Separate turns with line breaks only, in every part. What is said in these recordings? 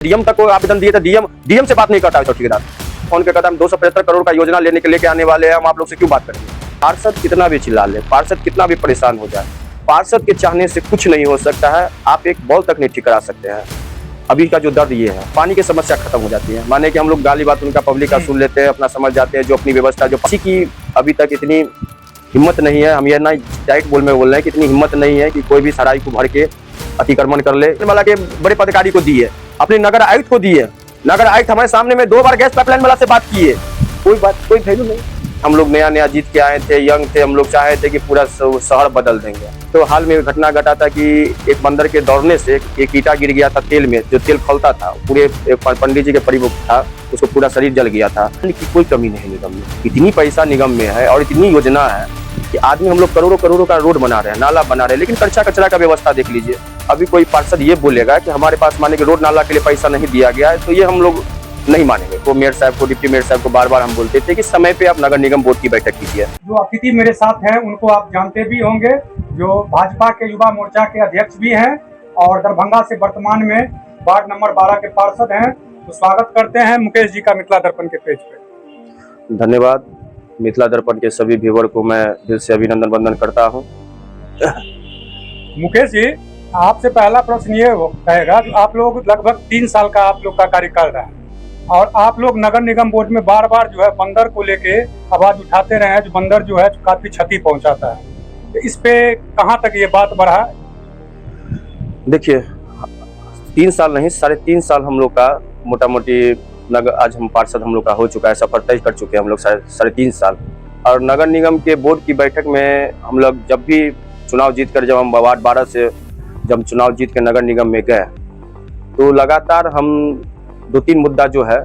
DM तक को आवेदन दिए थे, डीएम से बात नहीं करता है ठेकेदार। फोन के कहता हम 275 करोड़ का योजना लेके आने वाले हैं, हम आप लोग से क्यों बात करेंगे। पार्षद कितना भी चिल्ला ले, पार्षद कितना भी परेशान हो जाए, पार्षद के चाहने से कुछ नहीं हो सकता है। आप एक बॉल तक नहीं ठीक करा सकते हैं। अभी का जो दर्द ये है, पानी की समस्या खत्म हो जाती है। माने कि हम लोग गाली बात उनका पब्लिक का सुन लेते हैं, अपना समझ जाते हैं, जो अपनी व्यवस्था जो किसी की अभी तक इतनी हिम्मत नहीं है। हम ये ना डायरेक्ट बोल रहे हैं कि इतनी हिम्मत नहीं है कि कोई भी सराय को भर के अतिक्रमण कर ले। वाला के बड़े पदाधिकारी को दिए, अपने नगर आयुक्त को दिए। नगर आयुक्त हमारे सामने में 2 बार गैस पाइपलाइन वाला से बात किए, कोई वैल्यू नहीं। हम लोग नया जीत के आए थे, यंग थे, हम लोग चाहे थे कि पूरा शहर बदल देंगे। तो हाल में घटना घटा था कि एक बंदर के दौड़ने से एक ईंटा गिर गया था तेल में, जो तेल खौलता था, पूरे पंडित जी के परिवार था, उसको पूरा शरीर जल गया था। कोई कमी नहीं निगम में, इतनी पैसा निगम में है और इतनी योजना है कि आदमी हम लोग करोड़ों का रोड बना रहे हैं, नाला बना रहे हैं, लेकिन कचरा का व्यवस्था देख लीजिए। अभी कोई पार्षद ये बोलेगा कि हमारे पास माने कि रोड नाला के लिए पैसा नहीं दिया गया है, तो ये हम लोग नहीं मानेंगे। तो मेयर साहब को, डिप्टी मेयर साहब को बार हम बोलते थे कि समय पे आप नगर निगम बोर्ड की बैठक कीजिए।
जो अतिथि मेरे साथ हैं उनको आप जानते भी होंगे, जो भाजपा के युवा मोर्चा के अध्यक्ष भी हैं और दरभंगा से वर्तमान में वार्ड नंबर 12 के पार्षद हैं। तो स्वागत करते हैं मुकेश जी का मिथिला दर्पण के पेज पे।
धन्यवाद। मिथिला दर्पण के सभी व्यूअर को मैं दिल से अभिनंदन वंदन करता हूँ।
मुकेश जी, आपसे पहला प्रश्न ये रहेगा, जो आप लोग लगभग 3 साल का आप लोग का कार्यकाल रहा है और आप लोग नगर निगम बोर्ड में बार जो है बंदर को लेके आवाज उठाते रहे हैं, जो बंदर जो है काफी क्षति पहुंचाता है। तो इस पे कहां तक ये बात बढ़ा?
देखिए, 3 साल नहीं, 3.5 साल हम लोग का मोटा मोटी नगर, आज हम पार्षद हम लोग का हो चुका है, सफर तय कर चुके हैं हम लोग 3.5 साल। और नगर निगम के बोर्ड की बैठक में हम लोग जब भी चुनाव जीत कर, जब हम वार्ड 12 से जब चुनाव जीत के नगर निगम में गए, तो लगातार हम 2-3 मुद्दा जो है,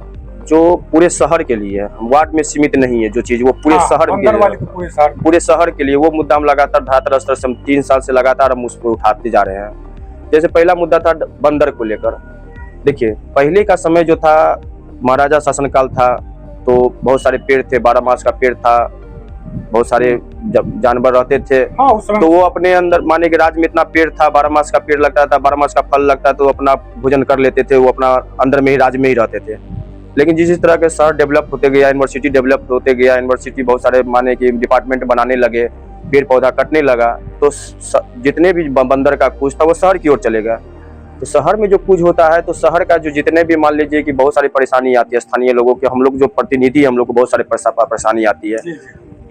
जो पूरे शहर के लिए है, वार्ड में सीमित नहीं है, जो चीज वो पूरे शहर के लिए, पूरे शहर के लिए वो मुद्दा हम लगातार धरातल स्तर से 3 साल से लगातार हम उसको उठाते जा रहे हैं। जैसे पहला मुद्दा था बंदर को लेकर। देखिए, पहले का समय जो था, महाराजा शासनकाल था, तो बहुत सारे पेड़ थे, 12 मास का पेड़ था, बहुत सारे जानवर रहते थे। तो वो अपने अंदर, माने कि राज्य में इतना पेड़ था, 12 मास का पेड़ लगता था, 12 मास का फल लगता, तो अपना भोजन कर लेते थे, वो अपना अंदर में ही राज्य में ही रहते थे। लेकिन जिस तरह के शहर डेवलप होते गया, यूनिवर्सिटी डेवलप होते गया, यूनिवर्सिटी बहुत सारे माने कि डिपार्टमेंट बनाने लगे, पेड़ पौधा कटने लगा, तो जितने भी बंदर का कूच था वो शहर की ओर चलेगा। तो शहर में जो कुछ होता है, तो शहर का जो जितने भी, मान लीजिए कि बहुत सारी परेशानी आती है स्थानीय लोगों के, हम लोग जो प्रतिनिधि, हम लोग को बहुत सारे परेशानी आती है।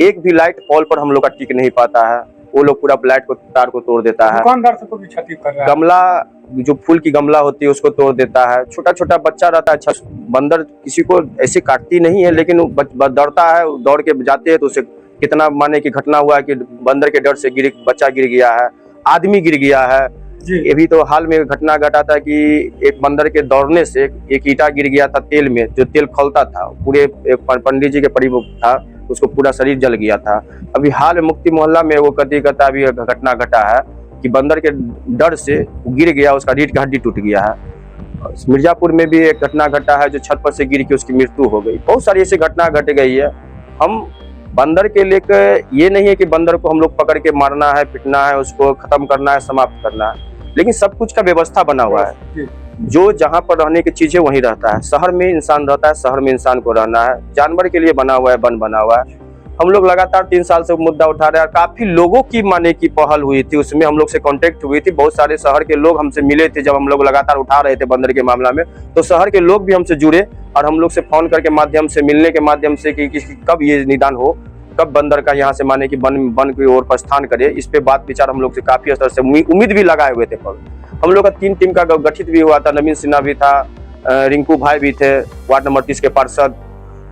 एक भी लाइट पोल पर हम लोग का टिक नहीं पाता है, वो लोग पूरा लाइट को, तार को तोड़ देता है।
दुकानदार से तो भी क्षति कर रहा है।
गमला, जो फूल की गमला होती है उसको तोड़ देता है। छोटा बच्चा रहता है, बंदर किसी को ऐसे काटती नहीं है, लेकिन दौड़ता है, दौड़ के जाते हैं तो उसे कितना माने की घटना हुआ है कि बंदर के डर से बच्चा गिर गया है, आदमी गिर गया है। ये भी तो हाल में घटना घटा था कि एक बंदर के दौड़ने से एक ईंटा गिर गया था तेल में, जो तेल खौलता था, पूरे पंडित जी के परिवार था, उसको पूरा शरीर जल गया था। अभी हाल में मुक्ति मोहल्ला में वो कथा अभी घटना घटा है कि बंदर के डर से गिर गया, उसका रीढ़ की हड्डी टूट गया है। मिर्जापुर में भी एक घटना घटा है, जो छत पर से गिर के उसकी मृत्यु हो गई। बहुत सारी ऐसी घटना घट गई है। हम बंदर के लेकर ये नहीं है कि बंदर को हम लोग पकड़ के मारना है, पिटना है, उसको खत्म करना है, समाप्त करना है, लेकिन सब कुछ का व्यवस्था बना हुआ है। जो जहाँ पर रहने की चीजें वहीं रहता है। शहर में इंसान रहता है, शहर में इंसान को रहना है। जानवर के लिए बना हुआ है, वन बना हुआ है। हम लोग लगातार 3 साल से मुद्दा उठा रहे हैं। काफी लोगों की माने की पहल हुई थी, उसमें हम लोग से कांटेक्ट हुई थी, बहुत सारे शहर के लोग हमसे मिले थे। जब हम लोग लगातार उठा रहे थे बंदर के मामला में, तो शहर के लोग भी हमसे जुड़े और हम लोग से फोन करके माध्यम से, मिलने के माध्यम से कि कब ये निदान हो, कब बंदर का यहाँ से माने कि वन की ओर प्रस्थान करे। इस पे बात विचार हम लोग से काफी स्तर से उम्मीद भी लगाए हुए थे। पर हम लोग का 3 टीम का गठित भी हुआ था। नवीन सिन्हा भी था, रिंकू भाई भी थे, वार्ड नंबर 30 के पार्षद,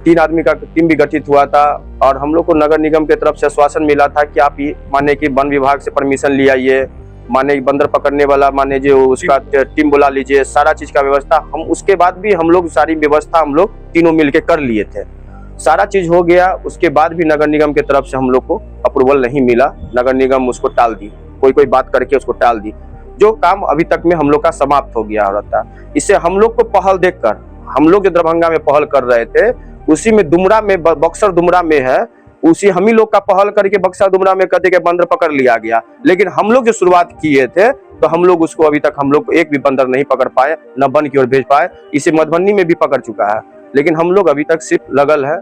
3 आदमी का टीम भी गठित हुआ था। और हम लोग को नगर निगम की तरफ से आश्वासन मिला था कि आप माने कि वन विभाग से परमिशन ले आइए, माने बंदर पकड़ने वाला माने जो उसका टीम बुला लीजिए, सारा चीज का व्यवस्था। हम उसके बाद भी हम लोग सारी व्यवस्था हम लोग तीनों मिलके कर लिए थे। सारा चीज हो गया, उसके बाद भी नगर निगम की तरफ से हम लोग को अप्रूवल नहीं मिला। नगर निगम उसको टाल दी, कोई बात करके उसको टाल दी। जो काम अभी तक में हम लोग का समाप्त हो गया रहता। इससे हम लोग को पहल देखकर, हम लोग जो दरभंगा में पहल कर रहे थे, उसी में दुमरा में, बक्सर दुमरा में है, उसी हम ही लोग का पहल करके बक्सा डुमरा में कहते कि बंदर पकड़ लिया गया, लेकिन हम लोग जो शुरुआत किए थे तो हम लोग उसको अभी तक हम लोग एक भी बंदर नहीं पकड़ पाए, न वन की ओर भेज पाए। इसे मधुबनी में भी पकड़ चुका है, लेकिन हम लोग अभी तक सिर्फ लगल है।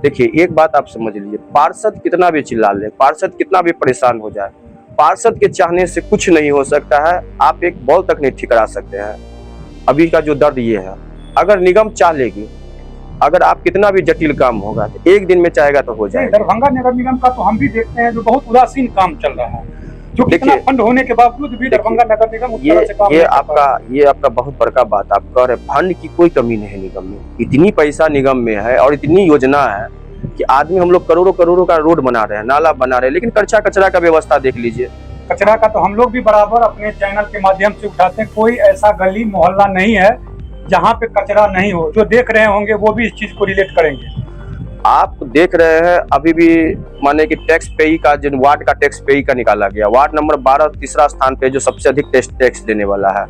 देखिए एक बात आप समझ लीजिए, पार्षद कितना भी चिल्ला ले, पार्षद कितना भी परेशान हो जाए, पार्षद के चाहने से कुछ नहीं हो सकता है। आप एक बॉल तक नहीं ठिकरा सकते हैं। अभी का जो दर्द ये है, अगर निगम चाह लेगी, अगर आप कितना भी जटिल काम होगा तो एक दिन में चाहेगा तो हो जाएगा।
दरभंगा नगर निगम का तो हम भी देखते हैं जो बहुत उदासीन काम चल रहा है, जो कितना फंड होने के बावजूद भी दरभंगा नगर निगम उस तरह से काम
ये आपका बहुत बड़का बात आप कह रहे हैं। फंड की कोई कमी नहीं है निगम में, इतनी पैसा निगम में है और इतनी योजना है कि आदमी हम लोग करोड़ों करोड़ों का रोड बना रहे हैं, नाला बना रहे हैं, लेकिन कचरा का व्यवस्था देख लीजिए।
कचरा का तो हम लोग भी बराबर अपने चैनल के माध्यम से उठाते हैं। कोई ऐसा गली मोहल्ला नहीं है जहाँ पे कचरा नहीं हो। जो देख रहे होंगे वो भी इस चीज को रिलेट करेंगे।
आप देख रहे हैं अभी भी माने कि टैक्स पेई का, जिन वार्ड का टैक्स पेई का निकाला गया, वार्ड नंबर 12 तीसरा स्थान पे जो सबसे अधिक टैक्स देने वाला है।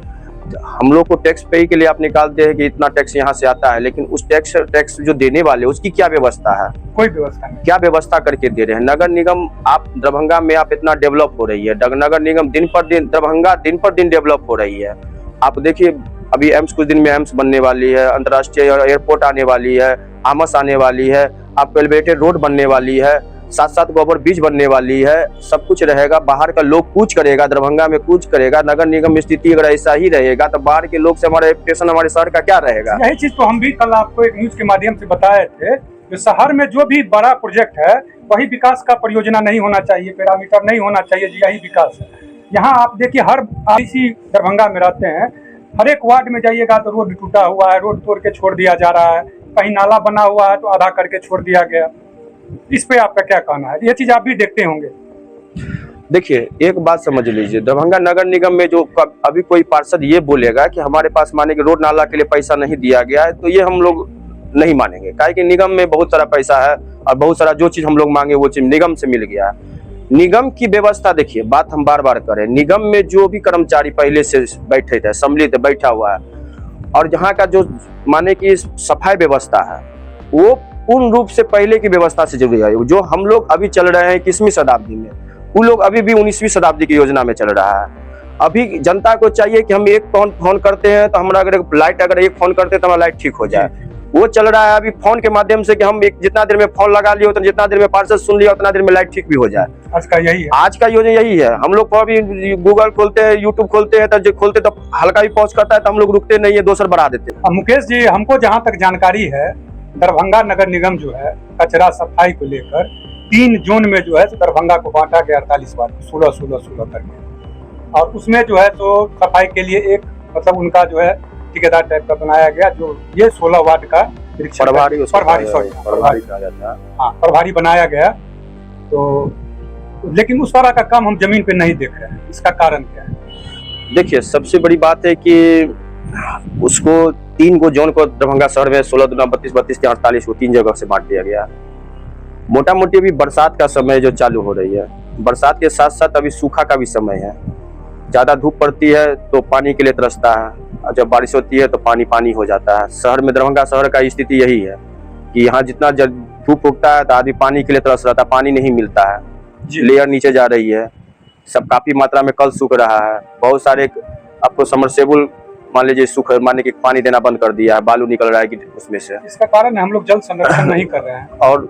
हम लोग को टैक्स पेई के लिए आप निकालते हैं कि इतना टैक्स यहाँ से आता है, लेकिन उस टैक्स जो देने वाले उसकी क्या व्यवस्था है?
कोई व्यवस्था नहीं।
क्या व्यवस्था करके दे रहे हैं? नगर निगम आप दरभंगा में आप इतना डेवलप हो रही है, नगर निगम दिन पर दिन, दरभंगा दिन पर दिन डेवलप हो रही है। आप देखिए अभी एम्स कुछ दिन में एम्स बनने वाली है, अंतर्राष्ट्रीय एयरपोर्ट आने वाली है, आमस आने वाली है, आपको एलिवेटेड रोड बनने वाली है, साथ गोबर ब्रिज बनने वाली है, सब कुछ रहेगा। बाहर का लोग कूच करेगा, दरभंगा में कूच करेगा। नगर निगम में स्थिति अगर ऐसा ही रहेगा तो बाहर के लोग से हमारा रेपुटेशन, हमारे शहर का क्या रहेगा?
यही चीज तो हम भी कल आपको एक न्यूज के माध्यम से बताए थे। जो शहर में जो भी बड़ा प्रोजेक्ट है वही विकास का परियोजना नहीं होना चाहिए, पैरामीटर नहीं होना चाहिए, यही विकास है। यहाँ आप देखिए हर इसी दरभंगा में रहते हैं, हर एक वार्ड में जाइएगा तो रोड टूटा हुआ है, रोड तोड़ के छोड़ दिया जा रहा है, कहीं नाला बना हुआ है तो आधा करके छोड़ दिया गया। इस पे आपका क्या कहना है? ये चीज आप भी देखते होंगे।
देखिए एक बात समझ लीजिए, दरभंगा नगर निगम में जो अभी कोई पार्षद ये बोलेगा कि हमारे पास माने कि रोड नाला के लिए पैसा नहीं दिया गया है, तो ये हम लोग नहीं मानेंगे। काहे कि निगम में बहुत सारा पैसा है और बहुत सारा जो चीज हम लोग मांगे वो चीज निगम से मिल गया है। निगम की व्यवस्था देखिए, बात हम बार बार करें, निगम में जो भी कर्मचारी पहले से बैठे थे, सम्मिलित बैठा हुआ है, और जहाँ का जो माने कि सफाई व्यवस्था है वो पूर्ण रूप से पहले की व्यवस्था से जुड़ी है। जो हम लोग अभी चल रहे हैं 21वीं शताब्दी में, वो लोग अभी भी 19वीं शताब्दी की योजना में चल रहा है। अभी जनता को चाहिए कि हम एक फोन करते हैं तो हमारा अगर लाइट, अगर एक फोन करते हैं तो हमारा लाइट ठीक हो जाए। वो चल रहा है अभी फोन के माध्यम से कि हम एक जितना देर में फोन लगा लिया तो जितना देर में पार्सल सुन लिया उतना देर में लाइट ठीक भी हो जाए।
आज का यही है,
आज का योजना यही है। हम लोग अभी गूगल खोलते हैं, यूट्यूब खोलते हैं, तो जो खोलते तो हल्का भी पहुंच करता है तो हम लोग रुकते नहीं है, दोसर बढ़ा देते हैं।
मुकेश जी, हमको जहाँ तक जानकारी है, दरभंगा नगर निगम जो है कचरा सफाई को लेकर 3 जोन में जो है तो दरभंगा को बांटा गया 48 वार्ड, 16 करके, और उसमें जो है तो सफाई के लिए एक मतलब उनका जो है ठेकेदार टाइप का बनाया गया, जो ये 16 वार्ड का प्रभारी बनाया गया। तो लेकिन उस तरह का काम हम जमीन पे नहीं देख रहे हैं, इसका कारण क्या है?
देखिए सबसे बड़ी बात है कि उसको 3 को जोन को दरभंगा शहर में 16 दूना 32, 32 के 48 को 3 जगह से बांट दिया गया। मोटा मोटी अभी बरसात का समय जो चालू हो रही है, बरसात के साथ साथ अभी सूखा का भी समय है। ज्यादा धूप पड़ती है तो पानी के लिए तरसता है, और जब बारिश होती है तो पानी हो जाता है। शहर में, दरभंगा शहर का स्थिति यही है कि यहाँ जितना धूप उगता है तो आदमी पानी के लिए तरस रहा था, पानी नहीं मिलता है, लेयर नीचे जा रही है, सब काफी मात्रा में कल सूख रहा है। बहुत सारे आपको समरसेबुल मान लीजिए सूख, माने कि पानी देना बंद कर दिया है, बालू निकल रहा है कि उसमें से।
इसका कारण हम लोग जल संरक्षण नहीं कर रहे हैं,
और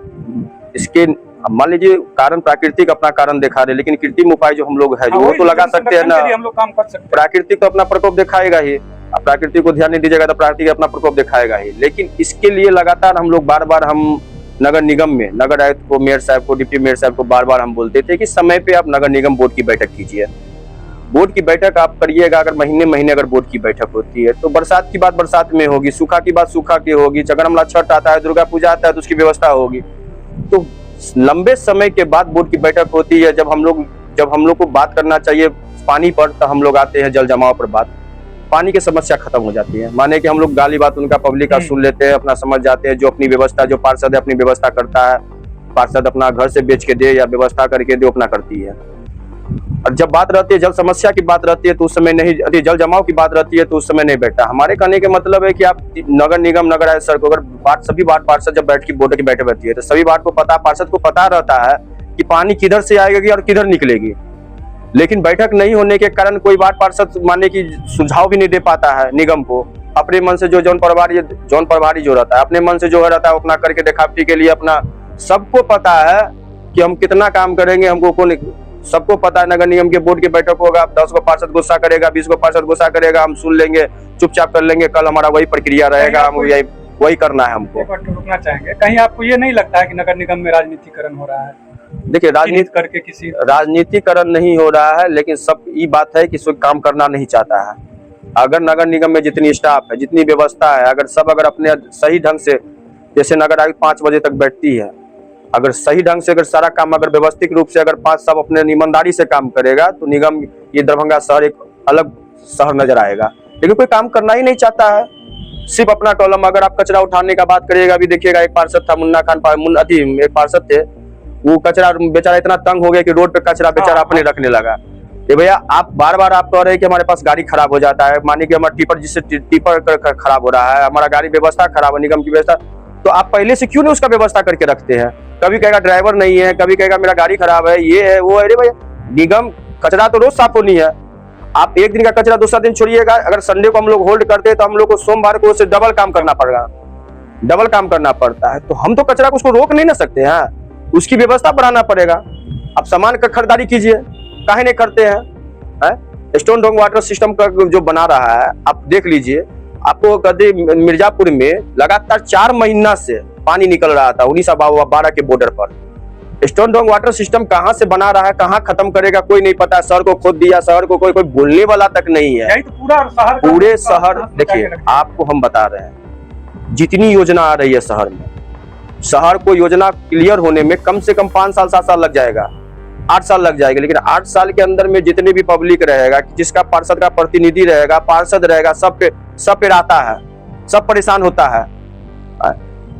इसके मान लीजिए कारण प्राकृतिक अपना कारण दिखा रहे, लेकिन कृत्रिम उपाय जो हम लोग है जो वो तो लगा सकते हैं ना।
हम लोग काम कर सकते हैं।
प्राकृतिक तो अपना प्रकोप दिखाएगा ही, अब प्राकृतिक को ध्यान नहीं दीजिएगा तो प्राकृतिक अपना प्रकोप दिखाएगा ही। लेकिन इसके लिए लगातार हम लोग बार हम नगर निगम में नगर आयुक्त को, मेयर साहब को, डिप्टी मेयर साहब को बार हम बोलते थे कि समय पे आप नगर निगम बोर्ड की बैठक कीजिए। बोर्ड की बैठक आप करिएगा, अगर महीने अगर बोर्ड की बैठक होती है तो बरसात की बात बरसात में होगी, सूखा की बात सूखा की होगी, चगरमला छठ आता है, दुर्गा पूजा आता है तो उसकी व्यवस्था होगी। तो लंबे समय के बाद बोर्ड की बैठक होती है। जब हम लोग को बात करना चाहिए पानी पर, तो हम लोग आते हैं जल जमाव पर बात, पानी की समस्या खत्म हो जाती है। माने कि हम लोग गाली बात उनका पब्लिक का सुन लेते हैं, अपना समझ जाते हैं, जो अपनी व्यवस्था, जो पार्षद है अपनी व्यवस्था करता है, पार्षद अपना घर से बेच के दे या व्यवस्था करके दे, अपना करती है। और जब बात रहती है जल समस्या की बात रहती है तो उस समय नहीं, यदि जल जमाव की बात रहती है तो उस समय नहीं बैठता। हमारे कहने के मतलब है कि आप नगर निगम, नगर आयुक्त को, अगर सभी वार्ड पार्षद जब बैठ के बोर्ड की बैठे रहती है तो सभी वार्ड को पता, पार्षद को पता रहता है कि पानी किधर से आएगी और किधर निकलेगी। लेकिन बैठक नहीं होने के कारण कोई वार्ड पार्षद मानने की सुझाव भी नहीं दे पाता है निगम को। अपने मन से जो जौन प्रभारी जो रहता है अपने मन से जो रहता है वो अपना करके दिखावटी के लिए अपना, सबको पता है कि हम कितना काम करेंगे, हमको कौन, सबको पता है। नगर निगम के बोर्ड की बैठक होगा, 10 को पार्षद गुस्सा करेगा, 20 को पार्षद गुस्सा करेगा, हम सुन लेंगे, चुपचाप कर लेंगे, कल हमारा वही प्रक्रिया रहेगा, हम वही करना है हमको।
रुकना चाहेंगे, कहीं आपको ये नहीं लगता है कि नगर निगम में राजनीतिकरण हो रहा है?
देखिए, राजनीतिकरण नहीं हो रहा है, लेकिन सब ये बात है कि काम करना नहीं चाहता है। अगर नगर निगम में जितनी स्टाफ है, जितनी व्यवस्था है, अगर अपने सही ढंग से, जैसे नगर आयुक्त 5 बजे तक बैठती है, अगर सही ढंग से अगर सारा काम अगर व्यवस्थित रूप से अगर 5 सब अपने ईमानदारी से काम करेगा तो निगम, ये दरभंगा शहर एक अलग शहर नजर आएगा। लेकिन कोई काम करना ही नहीं चाहता है, सिर्फ अपना कॉलम। अगर आप कचरा उठाने का बात करिएगा, अभी देखिएगा एक पार्षद था मुन्ना खान, एक पार्षद थे, वो कचरा बेचारा इतना तंग हो गया कि रोड पे कचरा बेचारा अपने रखने लगा। ये भैया आप बार बार आप कह रहे हैं कि हमारे पास गाड़ी खराब हो जाता है, मानिए कि हमारा टिपर, जिससे टिपर खराब हो रहा है, हमारा गाड़ी व्यवस्था खराब है, निगम की व्यवस्था, तो आप पहले से क्यों नहीं उसका व्यवस्था करके रखते हैं? कभी कहेगा ड्राइवर नहीं है, कभी कहेगा मेरा गाड़ी खराब है, ये है वो है। अरे भैया, निगम कचरा तो रोज साफ होनी है। आप एक दिन का कचरा दूसरा दिन छोड़िएगा। अगर संडे को हम लोग होल्ड करते हैं तो हम लोग को सोमवार को उसे डबल काम करना पड़ता है। तो हम तो कचरा को उसको रोक नहीं ना सकते हैं, उसकी व्यवस्था बढ़ाना पड़ेगा। आप सामान का खरीदारी कीजिए, काहे नहीं करते हैं? स्टोन डोंग वाटर सिस्टम का जो बना रहा है, आप देख लीजिए, आपको कभी मिर्जापुर में लगातार 4 महीना से पानी निकल रहा था 1912 के बॉर्डर पर। स्टोन डोंग वाटर सिस्टम कहाँ से बना रहा है, कहाँ खत्म करेगा कोई नहीं पता। शहर को खोद दिया, शहर को कोई बोलने वाला तक नहीं है।
तो पूरे शहर
देखिए, आपको हम बता रहे हैं, जितनी योजना आ रही है शहर में, शहर को योजना क्लियर होने में कम से कम 5 साल 7 साल लग जाएगा, 8 साल लग जाएगा। लेकिन 8 साल के अंदर में जितने भी पब्लिक रहेगा, जिसका पार्षद का प्रतिनिधि रहेगा, पार्षद रहेगा, सब पे आता है, सब परेशान होता है।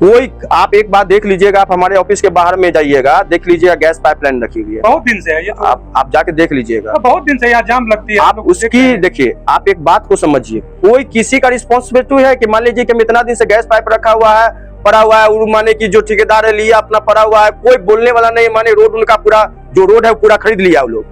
कोई, आप एक बात देख लीजिएगा, आप हमारे ऑफिस के बाहर में जाइएगा, देख लीजिएगा गैस पाइपलाइन रखी हुई है,
बहुत दिन से है ये तो।
आप जाके देख लीजिएगा,
तो बहुत दिन से यहाँ जाम लगती है।
आप उसकी देखिए, आप एक बात को समझिए, कोई किसी का रिस्पॉन्सिबिलिटी है कि मान लीजिए कि इतना दिन से गैस पाइप रखा हुआ है, पड़ा हुआ है, माने कि जो ठेकेदार है लिया अपना पड़ा हुआ है, कोई बोलने वाला नहीं। माने रोड उनका पूरा जो रोड है पूरा खरीद लिया वो लोग।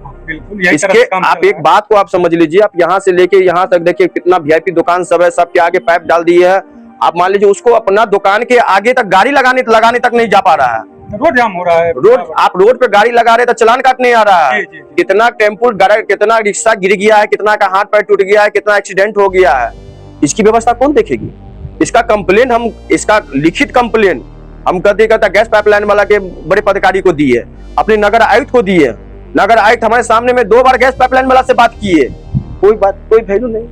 इसके आप एक बात को आप समझ लीजिए, आप यहाँ से लेके यहाँ तक देखिए कितना वीआईपी दुकान सब है, सबके आगे पाइप डाल दी है। आप मान लीजिए उसको अपना दुकान के आगे तक गाड़ी लगाने तक नहीं जा पा रहा है,
रोड जाम हो रहा है।
आप रोड पे गाड़ी लगा रहे तो चलान काटने आ रहा है। कितना टेम्पो, कितना रिक्शा गिर गया है, कितना का हाथ पैर टूट गया है, कितना एक्सीडेंट हो गया है। इसकी व्यवस्था कौन देखेगी? इसका कंप्लेन हम, इसका लिखित कंप्लेन हम कहते गैस पाइपलाइन वाला के बड़े पदाधिकारी को दिए, अपने नगर आयुक्त को दिए। नगर आयुक्त हमारे सामने में 2 बार गैस पाइपलाइन वाला से बात किए, कोई वैल्यू नहीं।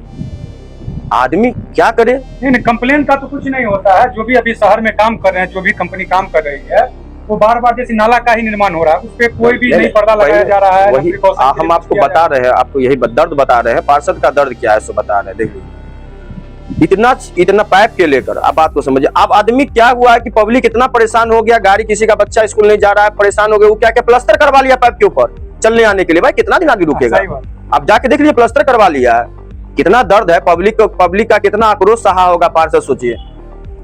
आदमी क्या करे?
नहीं, कंप्लेन का तो कुछ नहीं होता है। जो भी अभी शहर में काम कर रहे हैं, जो भी कंपनी काम कर रही है, वो बार-बार जैसे नाला का ही निर्माण हो रहा है, उस पे कोई भी नहीं पर्दा लगाया जा रहा है।
वही हम आपको बता रहे हैं, आपको यही दर्द बता रहे हैं, पार्षद का दर्द क्या है सो बता रहे हैं। देखिए, इतना पाइप के लेकर आप बात को समझिए। अब आदमी क्या हुआ है कि पब्लिक इतना परेशान हो गया, गाड़ी, किसी का बच्चा स्कूल नहीं जा रहा है, परेशान हो गया, वो क्या प्लास्टर करवा लिया पाइप के ऊपर चलने आने के लिए। भाई कितना दिन आगे रुकेगा? आप जाके देख लीजिए, प्लास्टर करवा लिया है। कितना दर्द है पब्लिक का कितना आक्रोश सहा होगा पार्षद, सोचिए।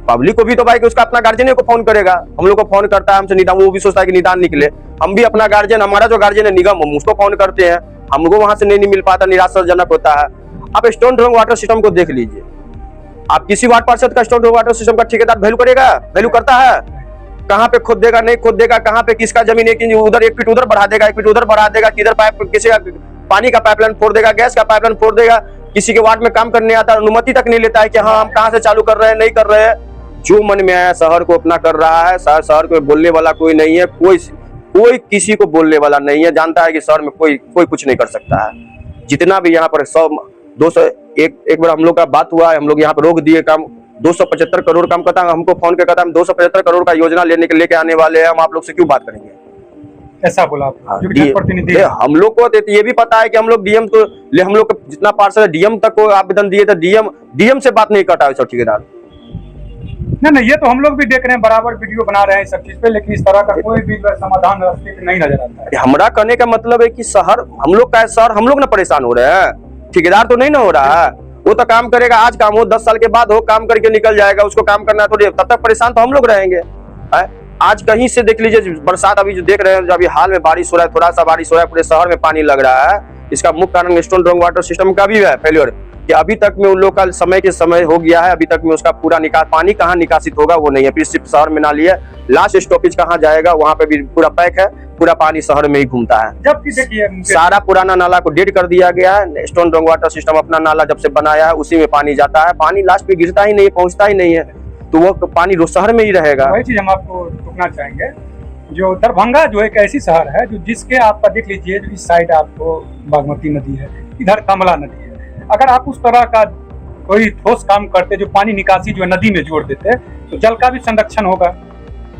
पब्लिक को भी तो भाई कि उसका अपना गार्जियन को फोन करेगा, हम लोग को फोन करता है, हमसे निदान, वो भी सोचता है कि निदान निकले। हम भी अपना गार्जियन, हमारा जो गार्जियन है निगम, हम उसको फोन करते हैं, हमको वहां से नहीं मिल पाता, निराशाजनक होता है। आप स्टोन ड्रम वाटर सिस्टम को देख लीजिए, आप किसी वार्ड पार्षद का स्टोन ड्रम वाटर सिस्टम का ठेकेदार वैल्यू करेगा? वैल्यू करता है? कहाँ पे खोद देगा, नहीं खोद देगा, कहाँ पे किसका जमीन 1 इंच उधर 1 फीट उधर बढ़ा देगा, 1 फीट उधर बढ़ा देगा, किधर पाइप, किसी का पानी का पाइपलाइन फोड़ देगा, गैस का पाइपलाइन फोड़ देगा। किसी के वार्ड में काम करने आता है, अनुमति तक नहीं लेता है कि हाँ हम कहाँ से चालू कर रहे हैं, नहीं कर रहे हैं। जो मन में आया शहर को अपना कर रहा है। शहर को बोलने वाला कोई नहीं है, कोई किसी को बोलने वाला नहीं है। जानता है कि शहर में कोई कुछ नहीं कर सकता है। जितना भी यहाँ पर 100-200 एक बार हम लोग का बात हुआ है, हम लोग यहाँ पर रोक दिए काम। 275 करोड़ काम करता है, हमको फोन करता है, हम 275 करोड़ का योजना लेके आने वाले हैं, हम आप लोग से क्यों बात करेंगे?
ऐसा बोला प्रतिनिधि।
हम लोग को ये भी पता है कि हम लोग डीएम को, हम लोग जितना पार्षद है डीएम तक को आवेदन दिए थे, डीएम से बात नहीं करता है सब ठेकेदार।
नहीं, ये तो हम लोग भी देख रहे हैं, बराबर वीडियो बना रहे हैं सब चीज पे, लेकिन इस तरह का कोई भी समाधान रास्ते पे नहीं नजर आता है।
हमारा कहने का मतलब है कि शहर हम लोग का शहर हम लोग ना परेशान हो रहे हैं, ठेकेदार तो नहीं ना हो रहा है। वो तो काम करेगा, आज काम हो 10 साल के बाद हो, काम करके निकल जाएगा, उसको काम करना थोड़ी, तब तक परेशान तो हम लोग रहेंगे। आज कहीं से देख लीजिए बरसात, अभी जो देख रहे हैं, अभी हाल में बारिश हो रहा है, थोड़ा सा बारिश हो रहा है, पूरे शहर में पानी लग रहा है। इसका मुख्य कारण स्टोन ड्रम वाटर सिस्टम का भी है फेलियर, कि अभी तक में उन लोग का समय के समय हो गया है, अभी तक में उसका पूरा पानी कहाँ निकासित होगा वो नहीं है। फिर सिर्फ शहर में नाली है, लास्ट स्टॉपेज कहाँ जाएगा वहां पे भी पूरा पैक है, पूरा पानी शहर में ही घूमता है।
जबकि देखिए
सारा पुराना नाला को डेड कर दिया गया है, स्टोन ड्रम वाटर सिस्टम अपना नाला जब से बनाया है उसी में पानी जाता है, पानी लास्ट पे गिरता ही नहीं, पहुंचता ही नहीं है, तो वो पानी शहर में ही रहेगा।
वही चीज हम आपको टूकना चाहेंगे, जो दरभंगा जो एक ऐसी शहर है जो जिसके आपका देख लीजिए, जो इस साइड आपको बागमती नदी है, इधर कमला नदी है। अगर आप उस तरह का कोई ठोस काम करते, जो पानी निकासी जो नदी में जोड़ देते, तो जल का भी संरक्षण होगा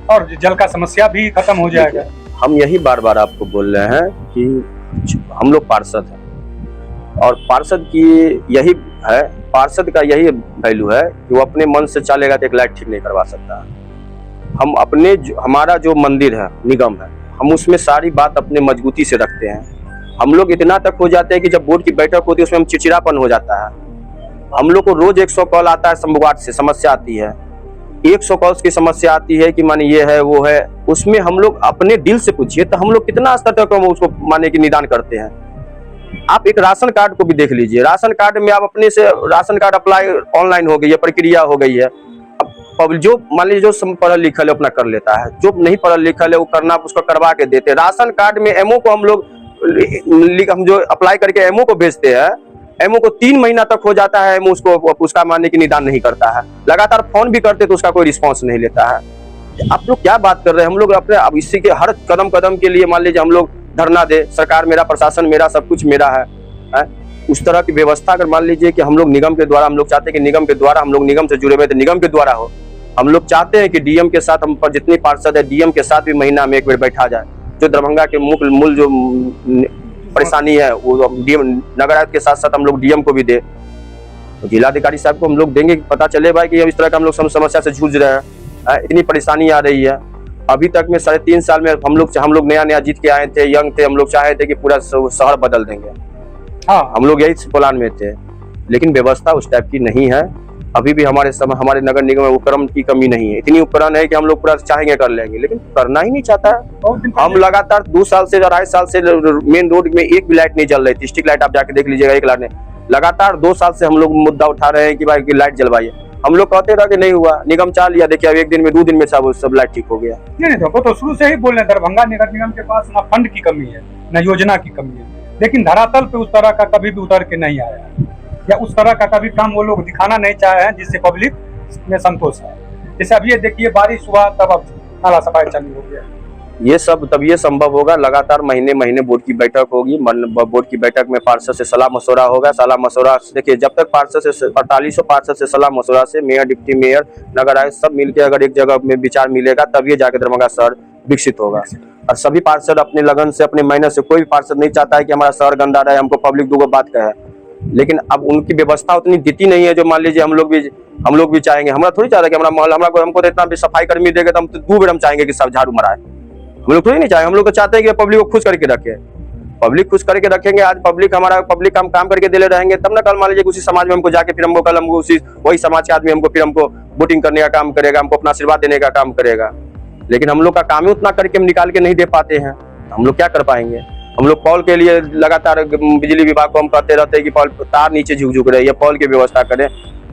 और जल का समस्या भी खत्म हो जाएगा।
हम यही बार बार आपको बोल रहे हैं कि हम लोग पार्षद हैं, और पार्षद की यही है, पार्षद का यही वैल्यू है कि वो अपने मन से चलेगा तो एक लाइट ठीक नहीं करवा सकता। हम अपने हमारा जो मंदिर है, निगम है, हम उसमें सारी बात अपने मजबूती से रखते हैं। हम लोग इतना तक हो जाते हैं कि जब बोर्ड की बैठक होती है उसमें हम चिड़चिड़ापन हो जाता है। हम लोग को रोज 100 कॉल आता है, संवाद से समस्या आती है, 100 कॉल्स की समस्या आती है कि माने ये है वो है, उसमें हम लोग अपने दिल से पूछिए तो हम लोग कितना स्तर तक हम उसको माने कि निदान करते हैं। आप एक राशन कार्ड को भी देख लीजिए, राशन कार्ड में आप अपने से राशन कार्ड अप्लाई ऑनलाइन हो गई है, प्रक्रिया हो गई है। अब जो मान लीजिए जो पढ़ल लिखल है अपना कर लेता है, जो नहीं पढ़ल लिखल है वो करना उसको करवा के देते हैं। राशन कार्ड में एमओ को हम लोग हम जो अप्लाई करके एमओ को भेजते हैं, एमओ को 3 महीना तक हो जाता है, एमओ उसका मानने की निदान नहीं करता है। लगातार फोन भी करते तो उसका कोई रिस्पॉन्स नहीं लेता है। आप लोग क्या बात कर रहे हैं? हम लोग अपने अब इसी के हर कदम कदम के लिए मान लीजिए हम लोग धरना दे, सरकार मेरा, प्रशासन मेरा, सब कुछ मेरा है? उस तरह की व्यवस्था अगर मान लीजिए कि हम लोग निगम के द्वारा, हम लोग चाहते हैं कि निगम के द्वारा, हम लोग निगम से जुड़े हुए थे, निगम के द्वारा हो। हम लोग चाहते हैं कि डीएम के साथ, हम पर जितने पार्षद है डीएम के साथ भी महीना में एक बार बैठा जाए, जो दरभंगा के मूल जो परेशानी है वो डीएम नगर आयुक्त के साथ साथ हम लोग डीएम को भी दे, जिलाधिकारी साहब को हम लोग देंगे, पता चले भाई कि इस तरह का हम लोग समस्या से जूझ रहे हैं, इतनी परेशानी आ रही है। अभी तक में 3.5 साल में हम लोग नया जीत के आए थे, यंग थे, हम लोग चाहे थे कि पूरा शहर बदल देंगे। हाँ, हम लोग यही प्लान में थे, लेकिन व्यवस्था उस टाइप की नहीं है। अभी भी हमारे नगर निगम में उपकरण की कमी नहीं है, इतनी उपकरण है कि हम लोग पूरा चाहेंगे कर लेंगे, लेकिन करना ही नहीं चाहता है। हम लगातार 2 साल से 2.5 साल से मेन रोड में एक भी लाइट नहीं जल रही थी, स्ट्रीट लाइट आप जाके देख लीजिएगा, एक लाइट नहीं। लगातार 2 साल से हम लोग मुद्दा उठा रहे हैं कि भाई की लाइट जलवाइए। हम लोग कहते रहे कि नहीं हुआ, निगम चाह लिया, देखिए अब 1 दिन में 2 दिन में सब लाइट ठीक हो गया।
नहीं देखो, तो शुरू से ही बोल रहे हैं दरभंगा नगर निगम के पास ना फंड की कमी है, ना योजना की कमी है, लेकिन धरातल पे उस तरह का कभी भी उतर के नहीं आया है, या उस तरह का कभी काम वो लोग दिखाना नहीं चाहे हैं जिससे पब्लिक में संतोष है। जैसे अब ये देखिए बारिश हुआ तब अब नाला सफाई चालू हो गया।
ये सब तब ये संभव होगा, लगातार महीने महीने बोर्ड की बैठक होगी, बोर्ड की बैठक में पार्षद से सलाह मशवरा होगा। सलाह मशवरा देखिए, जब तक पार्षद से 4800 पार्षद से सलाह मशवरा से मेयर, डिप्टी मेयर, नगर आयुक्त सब मिलकर अगर एक जगह में विचार मिलेगा तब ये जाकर दरभंगा शहर विकसित होगा। और सभी पार्षद अपने लगन से, अपने मेहनत से, कोई भी पार्षद नहीं चाहता है कि हमारा शहर गंदा रहे, हमको पब्लिक 2 बात कहे, लेकिन अब उनकी व्यवस्था उतनी देती नहीं है। जो मान लीजिए हम लोग भी चाहेंगे, हमारा थोड़ी चाहता है कि हमारा मोहल्ला हमको इतना भी सफाई कर्मी देगा तो हम तो 2 बार हम चाहेंगे कि सब झाड़ू मराए, हम लोग थोड़ी नहीं चाहेंगे। हम लोग तो चाहते हैं कि पब्लिक को खुश करके रखे, पब्लिक खुश करके रखेंगे। आज पब्लिक काम करके दिले रहेंगे, तब ना कल मान लीजिए उसी समाज में हमको जाके फिर हमको कल हमको वही समाज के आदमी हमको फिर हमको वोटिंग करने का काम करेगा, हमको अपना आशीर्वाद देने का काम करेगा। लेकिन हम लोग का काम ही उतना करके हम निकाल के नहीं दे पाते हैं, हम लोग क्या कर पाएंगे? हम लोग पॉल के लिए लगातार बिजली विभाग को हम कहते रहते हैं कि पॉल तार नीचे झुक रही है, पॉल की व्यवस्था करें,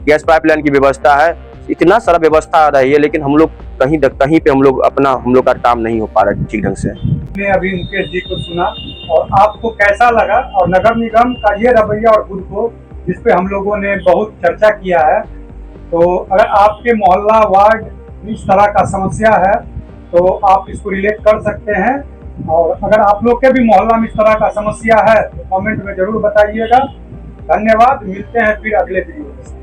गैस पाइपलाइन की व्यवस्था है, इतना सारा व्यवस्था आ रही है, लेकिन हम लोग कहीं पे हम लोग का काम नहीं हो पा रहा है ठीक ढंग से।
ने अभी मुकेश जी को सुना और आपको कैसा लगा, और नगर निगम का ये रवैया और खुद को जिसपे हम लोगों ने बहुत चर्चा किया है, तो अगर आपके मोहल्ला वार्ड इस तरह का समस्या है तो आप इसको रिलेट कर सकते हैं, और अगर आप लोग के भी मोहल्ला में इस तरह का समस्या है तो कमेंट में जरूर बताइएगा। धन्यवाद, मिलते हैं फिर अगले वीडियो में।